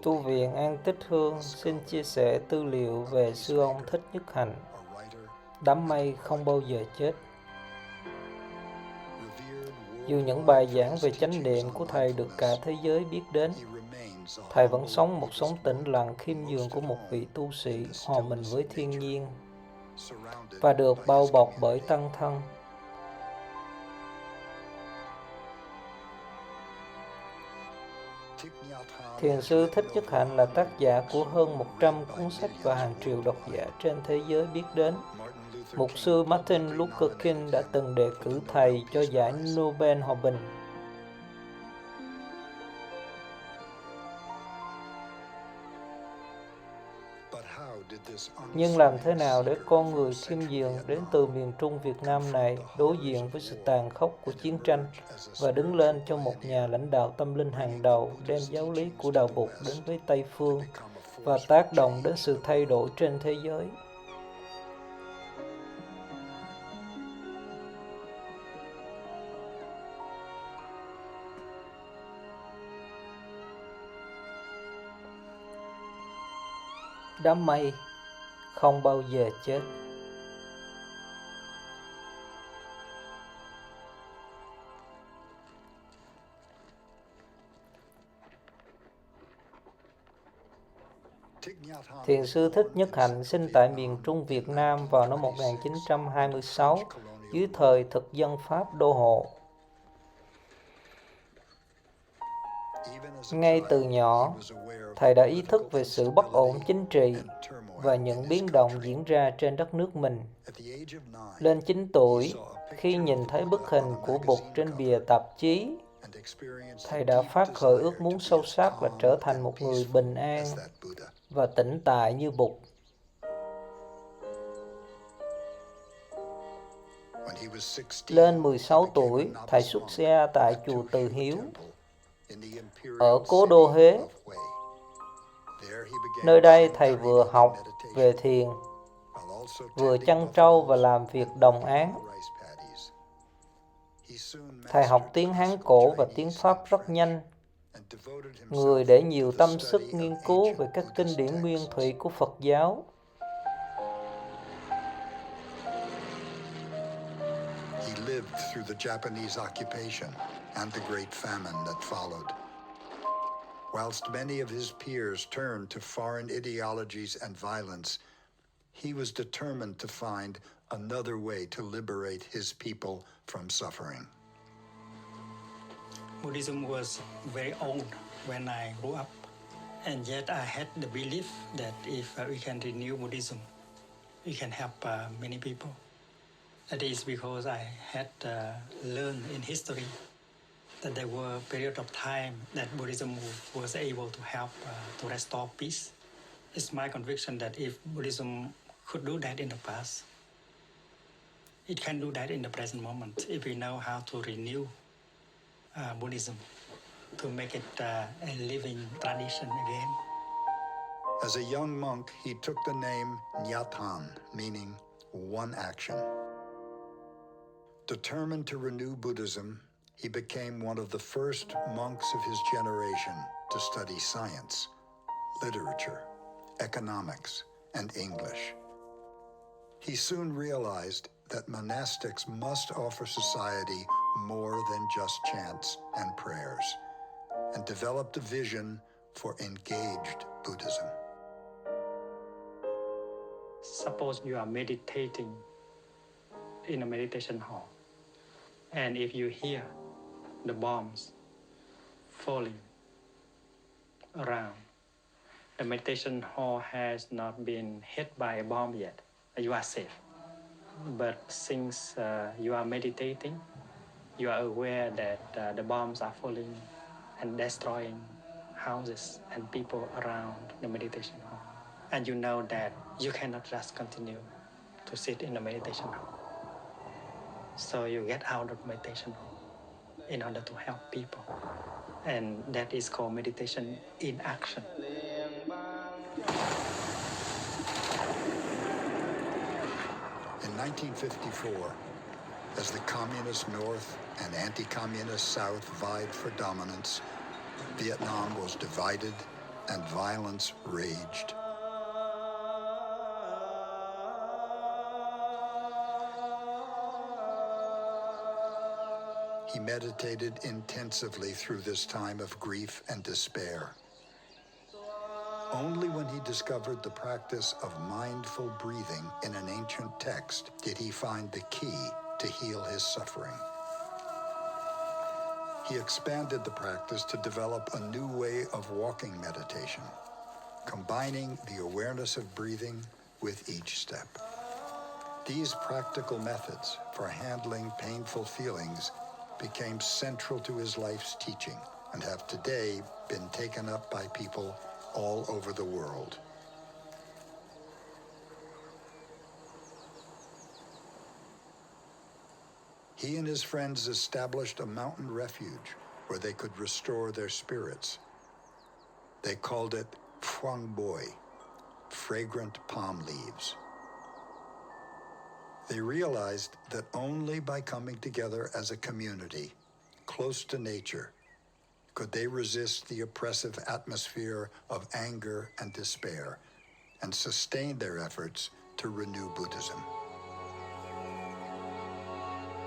Tu viện An Tích Hương xin chia sẻ tư liệu về Sư Ông Thích Nhất Hạnh. Đám mây không bao giờ chết. Dù những bài giảng về chánh niệm của Thầy được cả thế giới biết đến, Thầy vẫn sống một sống tĩnh lặng khiêm nhường của một vị tu sĩ hòa mình với thiên nhiên và được bao bọc bởi tăng thân. Thiền sư Thích Nhất Hạnh là tác giả của hơn 100 cuốn sách và hàng triệu độc giả trên thế giới biết đến. Mục sư Martin Luther King đã từng đề cử Thầy cho giải Nobel Hòa bình. Nhưng làm thế nào để con người khiêm nhường đến từ miền Trung Việt Nam này đối diện với sự tàn khốc của chiến tranh và đứng lên cho một nhà lãnh đạo tâm linh hàng đầu đem giáo lý của Đạo Phật đến với Tây Phương và tác động đến sự thay đổi trên thế giới? Đám mây không bao giờ chết. Thiền sư Thích Nhất Hạnh sinh tại miền Trung Việt Nam vào năm 1926 dưới thời thực dân Pháp đô hộ. Ngay từ nhỏ, Thầy đã ý thức về sự bất ổn chính trị và những biến động diễn ra trên đất nước mình. Lên 9 tuổi, khi nhìn thấy bức hình của Bụt trên bìa tạp chí, Thầy đã phát khởi ước muốn sâu sắc là trở thành một người bình an và tĩnh tại như Bụt. Lên 16 tuổi, Thầy xuất gia tại chùa Từ Hiếu ở cố đô Huế. Nơi đây Thầy vừa học về thiền, vừa chăn trâu và làm việc đồng áng. Thầy học tiếng Hán cổ và tiếng Pháp rất nhanh, người để nhiều tâm sức nghiên cứu về các kinh điển nguyên thủy của Phật giáo. He lived through the Japanese occupation and the Great Famine that followed. Whilst many of his peers turned to foreign ideologies and violence, he was determined to find another way to liberate his people from suffering. Buddhism was very old when I grew up, and yet I had the belief that if we can renew Buddhism, we can help many people. That is because I had learned in history that there were periods of time that Buddhism was able to help to restore peace. It's my conviction that if Buddhism could do that in the past, it can do that in the present moment if we know how to renew Buddhism to make it a living tradition again. As a young monk, he took the name Nyatan, meaning one action. Determined to renew Buddhism, he became one of the first monks of his generation to study science, literature, economics, and English. He soon realized that monastics must offer society more than just chants and prayers, and developed a vision for engaged Buddhism. Suppose you are meditating in a meditation hall, and if you hear the bombs falling around, the meditation hall has not been hit by a bomb yet. You are safe. But since you are meditating, you are aware that the bombs are falling and destroying houses and people around the meditation hall. And you know that you cannot just continue to sit in the meditation hall. So you get out of meditation hall in order to help people. And that is called meditation in action. In 1954, as the communist North and anti-communist South vied for dominance, Vietnam was divided and violence raged. He meditated intensively through this time of grief and despair. Only when he discovered the practice of mindful breathing in an ancient text did he find the key to heal his suffering. He expanded the practice to develop a new way of walking meditation, combining the awareness of breathing with each step. These practical methods for handling painful feelings became central to his life's teaching and have today been taken up by people all over the world. He and his friends established a mountain refuge where they could restore their spirits. They called it Phuong Boi, fragrant palm leaves. They realized that only by coming together as a community, close to nature, could they resist the oppressive atmosphere of anger and despair and sustain their efforts to renew Buddhism.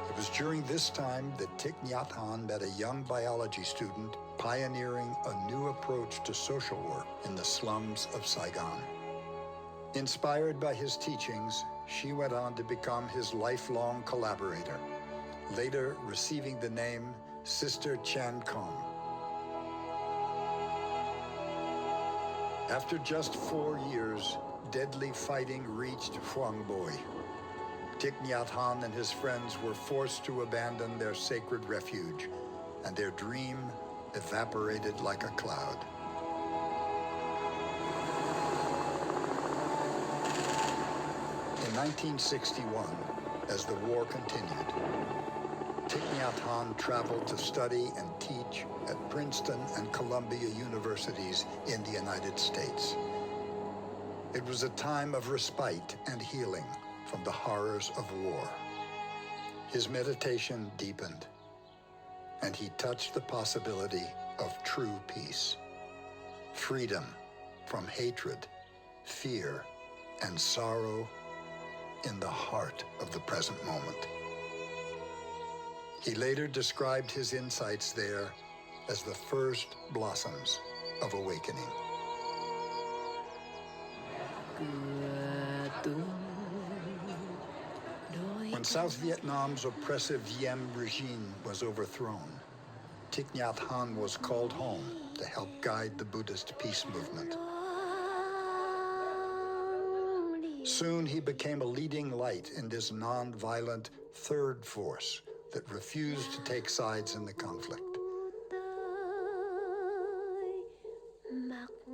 It was during this time that Thich Nhat Hanh met a young biology student pioneering a new approach to social work in the slums of Saigon. Inspired by his teachings, she went on to become his lifelong collaborator, later receiving the name Sister Chan Khong. After just 4 years, deadly fighting reached Phuong Boi. Thich Nhat Hanh and his friends were forced to abandon their sacred refuge, and their dream evaporated like a cloud. In 1961, as the war continued, Thich Nhat Hanh traveled to study and teach at Princeton and Columbia universities in the United States. It was a time of respite and healing from the horrors of war. His meditation deepened, and he touched the possibility of true peace, freedom from hatred, fear, and sorrow in the heart of the present moment. He later described his insights there as the first blossoms of awakening. When South Vietnam's oppressive Diem regime was overthrown, Thich Nhat Hanh was called home to help guide the Buddhist peace movement. Soon he became a leading light in this non-violent third force that refused to take sides in the conflict.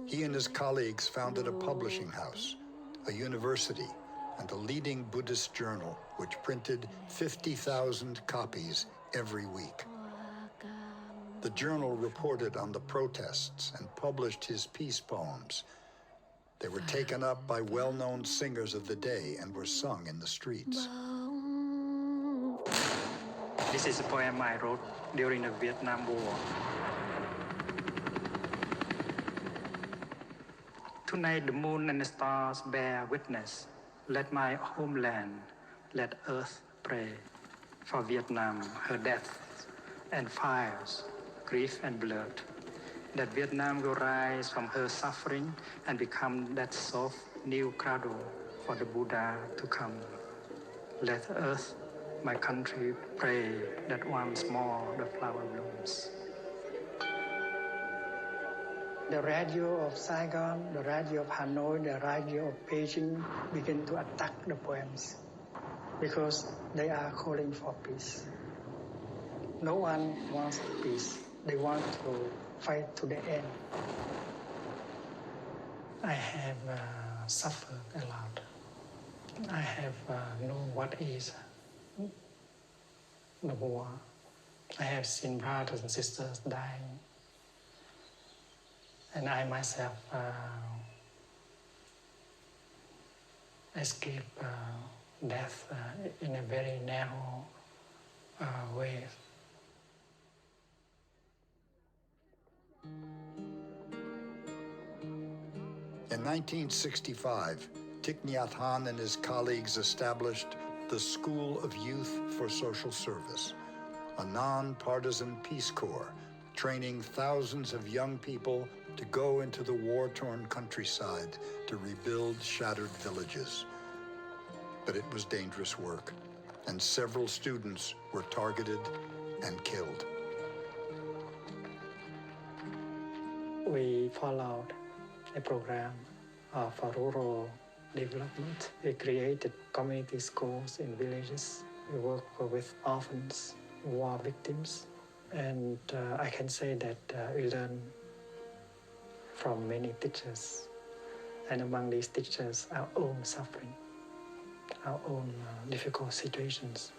He and his colleagues founded a publishing house, a university, and a leading Buddhist journal which printed 50,000 copies every week. The journal reported on the protests and published his peace poems. They were taken up by well-known singers of the day and were sung in the streets. This is a poem I wrote during the Vietnam War. Tonight the moon and the stars bear witness. Let my homeland, let earth pray for Vietnam, her death and fires, grief and blood. That Vietnam will rise from her suffering and become that soft new cradle for the Buddha to come. Let earth, my country, pray that once more the flower blooms. The radio of Saigon, the radio of Hanoi, the radio of Beijing begin to attack the poems because they are calling for peace. No one wants peace. They want to fight to the end. I have suffered a lot. I have known what is the war. I have seen brothers and sisters dying. And I myself escaped death in a very narrow way. In 1965, Thich Nhat Hanh and his colleagues established the School of Youth for Social Service, a non-partisan Peace Corps training thousands of young people to go into the war-torn countryside to rebuild shattered villages. But it was dangerous work, and several students were targeted and killed. We followed a program for rural development. We created community schools in villages. We work with orphans, war victims, and I can say that we learned from many teachers, and among these teachers, our own suffering, our own difficult situations.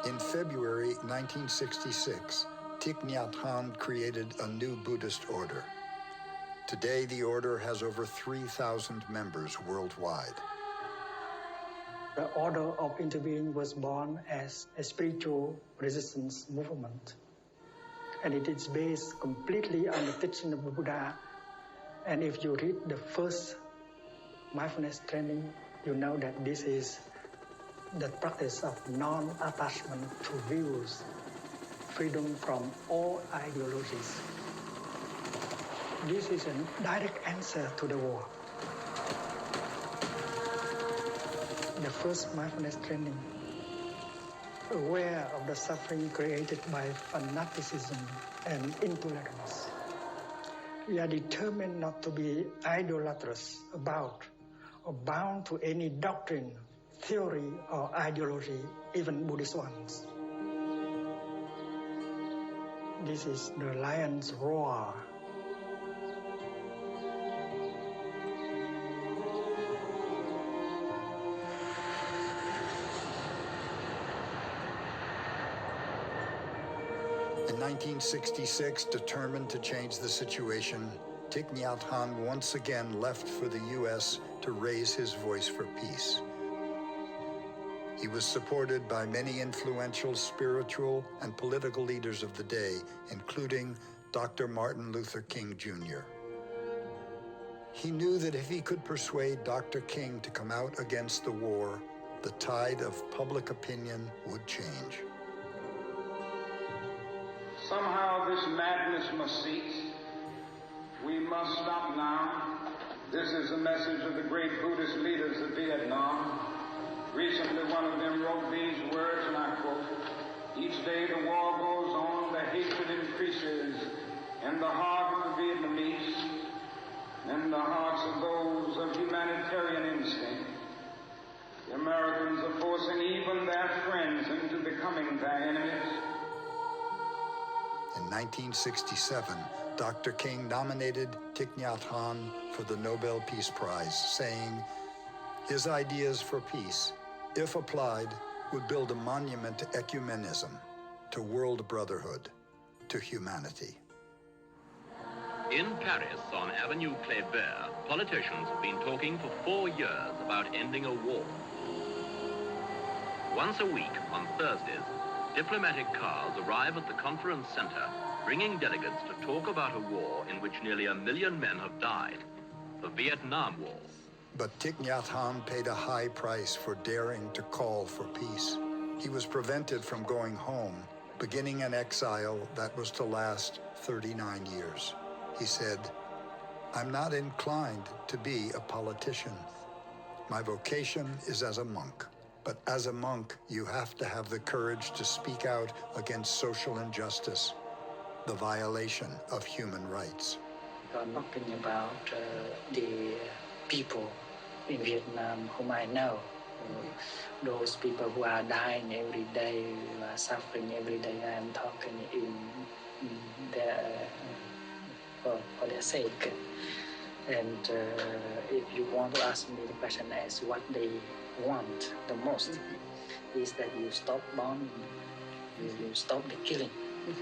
In February 1966, Thich Nhat Hanh created a new Buddhist order. Today, the order has over 3,000 members worldwide. The order of interbeing was born as a spiritual resistance movement, and it is based completely on the teaching of the Buddha. And if you read the first mindfulness training, you know that this is the practice of non-attachment to views, freedom from all ideologies. This is a direct answer to the war. The first mindfulness training, aware of the suffering created by fanaticism and intolerance. We are determined not to be idolatrous about or bound to any doctrine, theory, or ideology, even Buddhist ones. This is the lion's roar. In 1966, determined to change the situation, Thich Nhat Hanh once again left for the U.S. to raise his voice for peace. He was supported by many influential spiritual and political leaders of the day, including Dr. Martin Luther King Jr. He knew that if he could persuade Dr. King to come out against the war, the tide of public opinion would change. Somehow this madness must cease. We must stop now. This is the message of the great Buddhist leaders of Vietnam. Recently, one of them wrote these words, and I quote, "Each day the war goes on, the hatred increases in the heart of the Vietnamese, in the hearts of those of humanitarian instinct. The Americans are forcing even their friends into becoming their enemies." In 1967, Dr. King nominated Thich Nhat Hanh for the Nobel Peace Prize, saying, his ideas for peace, if applied, would build a monument to ecumenism, to world brotherhood, to humanity. In Paris, on Avenue Kléber, politicians have been talking for 4 years about ending a war. Once a week, on Thursdays, diplomatic cars arrive at the conference center, bringing delegates to talk about a war in which nearly 1 million men have died, the Vietnam War. But Thich Nhat Hanh paid a high price for daring to call for peace. He was prevented from going home, beginning an exile that was to last 39 years. He said, "I'm not inclined to be a politician. My vocation is as a monk. But as a monk, you have to have the courage to speak out against social injustice, the violation of human rights." We are talking about the people in Vietnam whom I know. Those people who are dying every day, who are suffering every day. I am talking in their, for their sake. And if you want to ask me the question as what they want the most, is that you stop bombing, you stop the killing,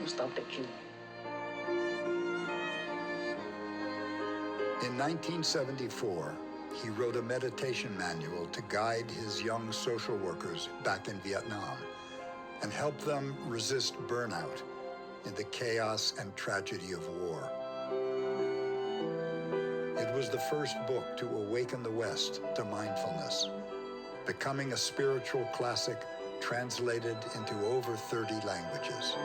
stop the killing. In In 1974, he wrote a meditation manual to guide his young social workers back in Vietnam and help them resist burnout in the chaos and tragedy of war. It was the first book to awaken the West to mindfulness, becoming a spiritual classic translated into over 30 languages.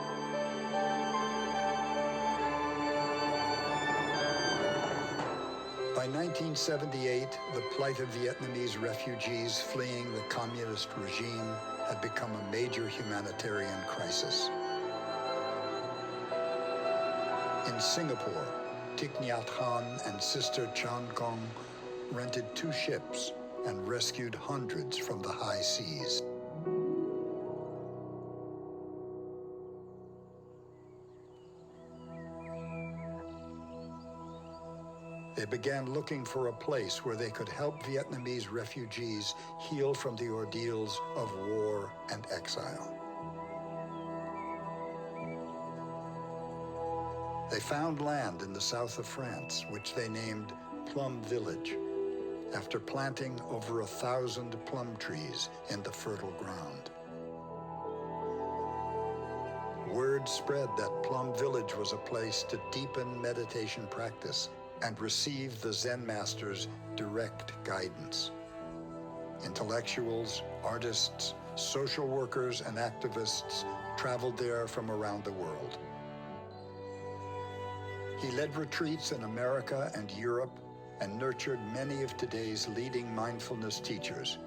By 1978, the plight of Vietnamese refugees fleeing the communist regime had become a major humanitarian crisis. In Singapore, Thich Nhat Hanh and Sister Chan Khong rented 2 ships and rescued hundreds from the high seas. They began looking for a place where they could help Vietnamese refugees heal from the ordeals of war and exile. They found land in the south of France, which they named Plum Village, after planting over 1,000 plum trees in the fertile ground. Word spread that Plum Village was a place to deepen meditation practice and receive the Zen masters' direct guidance. Intellectuals, artists, social workers, and activists traveled there from around the world. He led retreats in America and Europe and nurtured many of today's leading mindfulness teachers,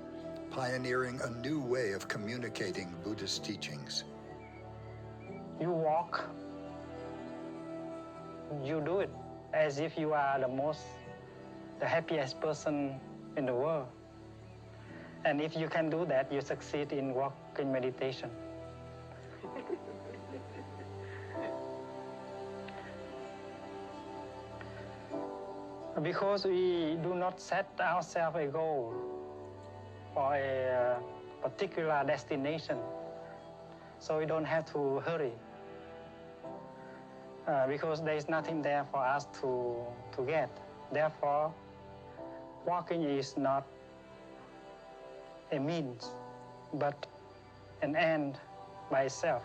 pioneering a new way of communicating Buddhist teachings. You walk, you do it as if you are the happiest person in the world. And if you can do that, you succeed in walking meditation. Because we do not set ourselves a goal or a particular destination, so we don't have to hurry. Because there is nothing there for us to get. Therefore, walking is not a means, but an end by itself.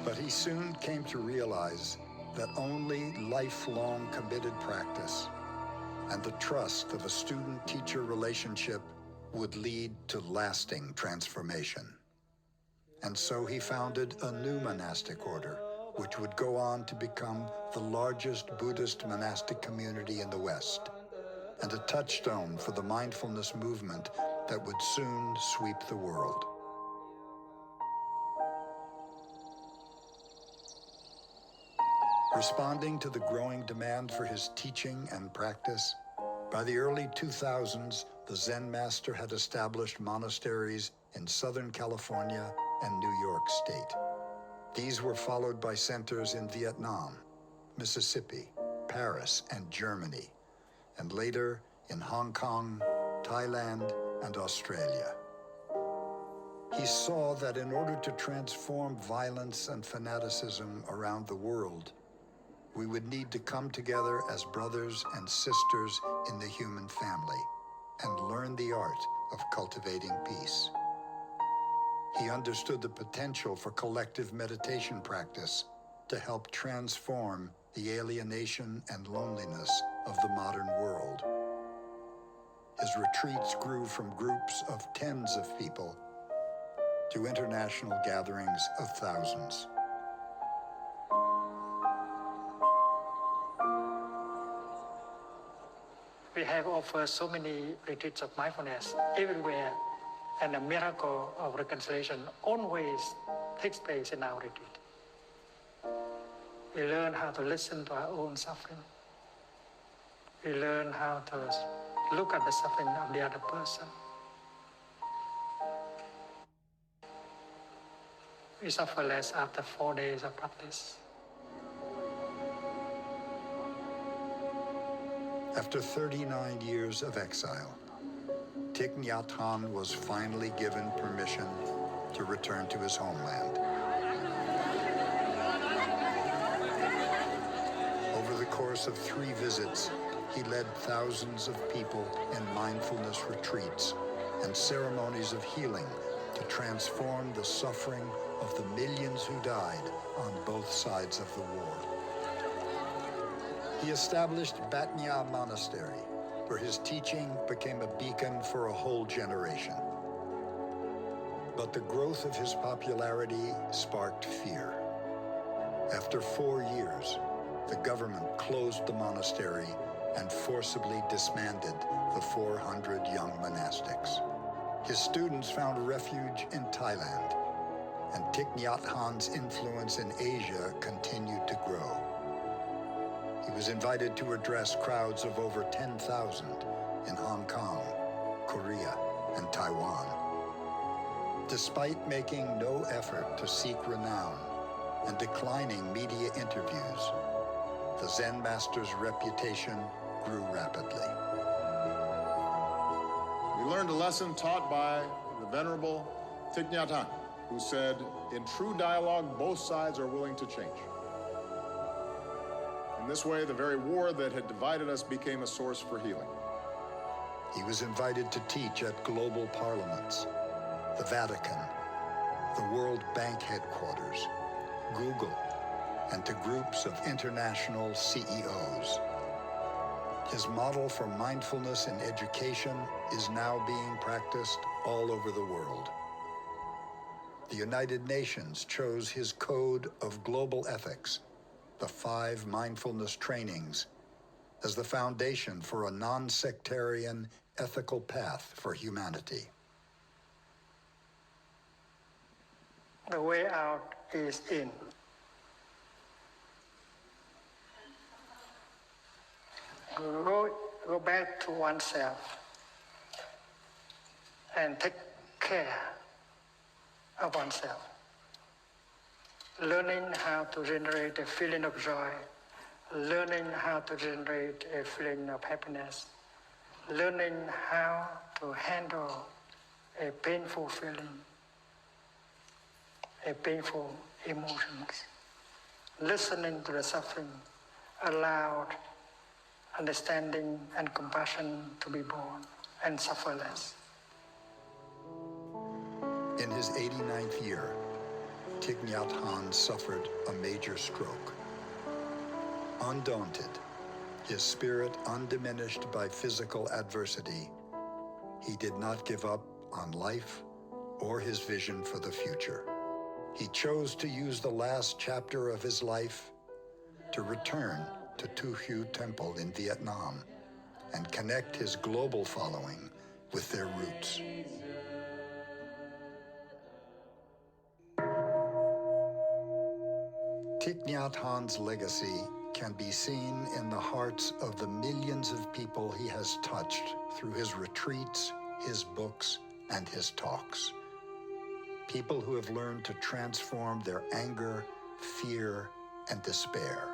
But he soon came to realize that only lifelong committed practice and the trust of a student-teacher relationship would lead to lasting transformation. And so he founded a new monastic order, which would go on to become the largest Buddhist monastic community in the West, and a touchstone for the mindfulness movement that would soon sweep the world. Responding to the growing demand for his teaching and practice, by the early 2000s, the Zen master had established monasteries in Southern California and New York State. These were followed by centers in Vietnam, Mississippi, Paris, and Germany, and later in Hong Kong, Thailand, and Australia. He saw that in order to transform violence and fanaticism around the world, we would need to come together as brothers and sisters in the human family and learn the art of cultivating peace. He understood the potential for collective meditation practice to help transform the alienation and loneliness of the modern world. His retreats grew from groups of tens of people to international gatherings of thousands. We have offered so many retreats of mindfulness everywhere, and the miracle of reconciliation always takes place in our retreat. We learn how to listen to our own suffering. We learn how to look at the suffering of the other person. We suffer less after 4 days of practice. After 39 years of exile, Thich Nhat Hanh was finally given permission to return to his homeland. course of 3 visits, he led thousands of people in mindfulness retreats and ceremonies of healing to transform the suffering of the millions who died on both sides of the war. He established Batnya Monastery, where his teaching became a beacon for a whole generation. But the growth of his popularity sparked fear. After 4 years, the government closed the monastery and forcibly disbanded the 400 young monastics. His students found refuge in Thailand, and Thich Nhat Hanh's influence in Asia continued to grow. He was invited to address crowds of over 10,000 in Hong Kong, Korea, and Taiwan. Despite making no effort to seek renown and declining media interviews, the Zen master's reputation grew rapidly. We learned a lesson taught by the Venerable Thich Nhat Hanh, who said, "In true dialogue, both sides are willing to change." In this way, the very war that had divided us became a source for healing. He was invited to teach at global parliaments, the Vatican, the World Bank headquarters, Google, and to groups of international CEOs. His model for mindfulness in education is now being practiced all over the world. The United Nations chose his code of global ethics, the 5 mindfulness trainings, as the foundation for a non-sectarian ethical path for humanity. The way out is in. Go back to oneself and take care of oneself. Learning how to generate a feeling of joy, learning how to generate a feeling of happiness, learning how to handle a painful feeling, a painful emotions, listening to the suffering, allowed understanding and compassion to be born and suffer less. In his 89th year, Thich Nhat Hanh suffered a major stroke. Undaunted, his spirit undiminished by physical adversity, he did not give up on life or his vision for the future. He chose to use the last chapter of his life to return to Tu Hu Temple in Vietnam and connect his global following with their roots. Thich Nhat Hanh's legacy can be seen in the hearts of the millions of people he has touched through his retreats, his books, and his talks. People who have learned to transform their anger, fear, and despair.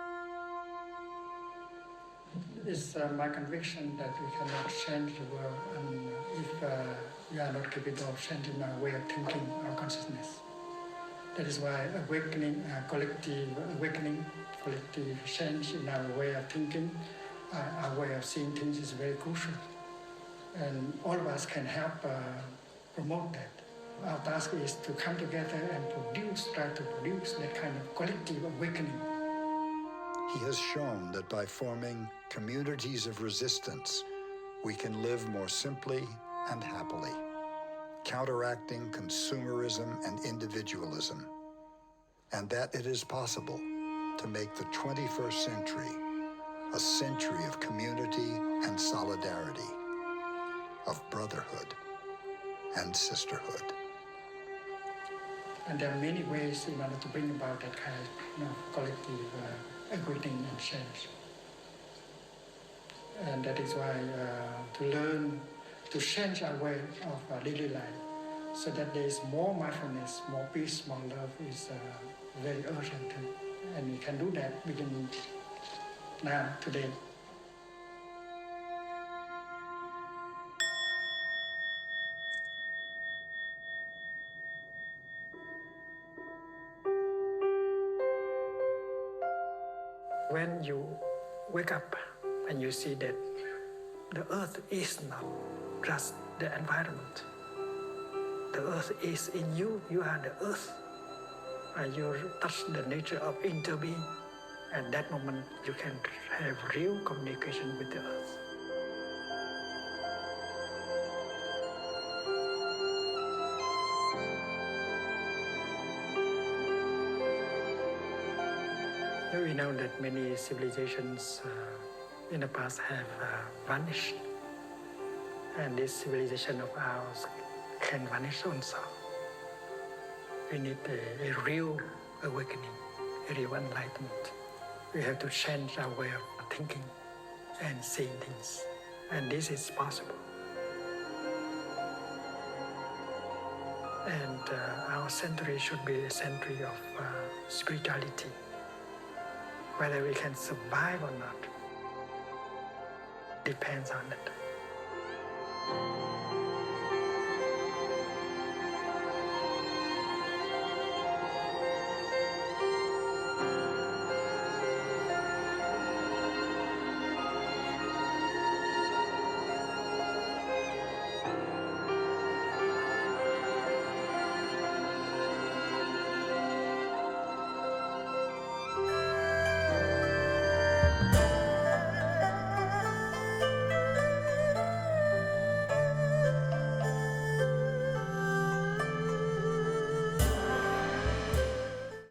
It's my conviction that we cannot change the world if we are not capable of changing our way of thinking, our consciousness. That is why collective change in our way of thinking, our way of seeing things is very crucial. And all of us can help promote that. Our task is to come together and try to produce that kind of collective awakening. He has shown that by forming communities of resistance, we can live more simply and happily, counteracting consumerism and individualism, and that it is possible to make the 21st century a century of community and solidarity, of brotherhood and sisterhood. And there are many ways in order to bring about that kind of collective awakening and change. And that is why to learn to change our way of daily life so that there is more mindfulness, more peace, more love is very urgent. And we can do that beginning now, today. When you wake up and you see that the earth is not just the environment. The earth is in you. You are the earth. And you touch the nature of interbeing. At that moment, you can have real communication with the earth. We know that many civilizations in the past have vanished, and this civilization of ours can vanish also. We need a real awakening, a real enlightenment. We have to change our way of thinking and seeing things, and this is possible. And our century should be a century of spirituality. Whether we can survive or not depends on it.